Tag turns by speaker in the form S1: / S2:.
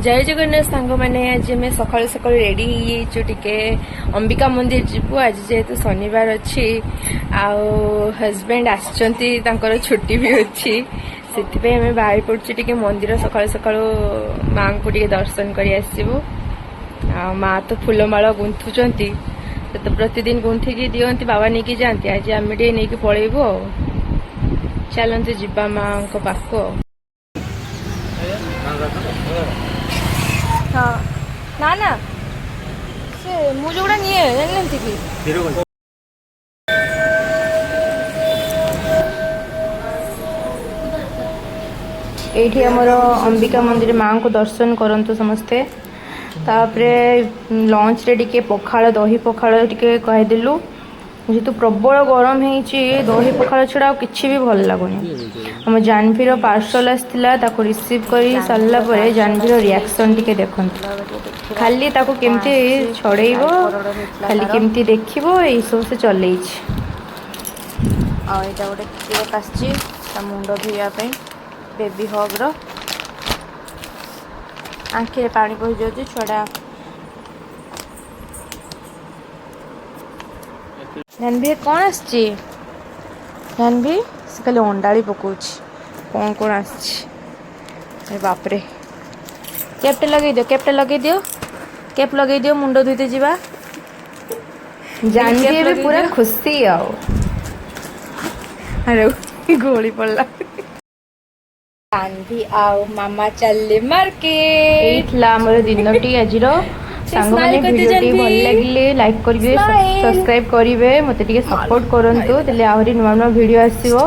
S1: जय जगन्नाथ सांग मैंने आज आम सका सका रेडी टे अंबिका मंदिर जीवु आज जेहेतु शनिवार अच्छी हजबैंड आसर छुट्टी भी अच्छी से आम बाहर पड़े मंदिर सका सका माँ को दर्शन कर आसबू माँ तो फूलमाल गुंथुंट तो प्रतिदिन गुंथिकी दिखती बाबा नहीं जाती आज आम नहीं पलैबू चलते जीवा माँ पाख हाँ ना ना से मु जोड़ा नहीं है जानते कि एठी हमर अंबिका मंदिर माँ को दर्शन करंतु समस्ते तापरे लंच रे टिके पखाड़ दही पखाड़ टिके कहिदेलु जेतु प्रबल गरम होईची दही पखाड़ छड़ा किछि भी भल लागुनी हम जानवीर पार्सल आसला ताको रिसीव करी सारला परे जानवीर रिएक्शन टिके देखंतु खाली ताको केमती छड़ेइबो खाली केमती देखिबो एई सब से चलेइछ आ एटा गोटे केक आछि ता मुंडो धोइया पे बेबी हग रो आंखे पानी पहुंच जाଉଛି छड़ा जानवी कौन आसची जानवी से खाली अंडाड़ी पकाउछ कौन कौन आसची बापरे कैपटे लगे दियो कैप लगे दियो मुंडो धोते जीवा जानवी भी पूरा खुशी आओ अरे गोली पड़ला जानवी आओ मामा चलले मार्केट हमर दिनटी आजिरो सांग माने वीडियो टी भल लागिले लाइक करिवे सब्सक्राइब करिवे मते टिके सपोर्ट करंतु तले आहुरी नुवा नुवा वीडियो आसीबो।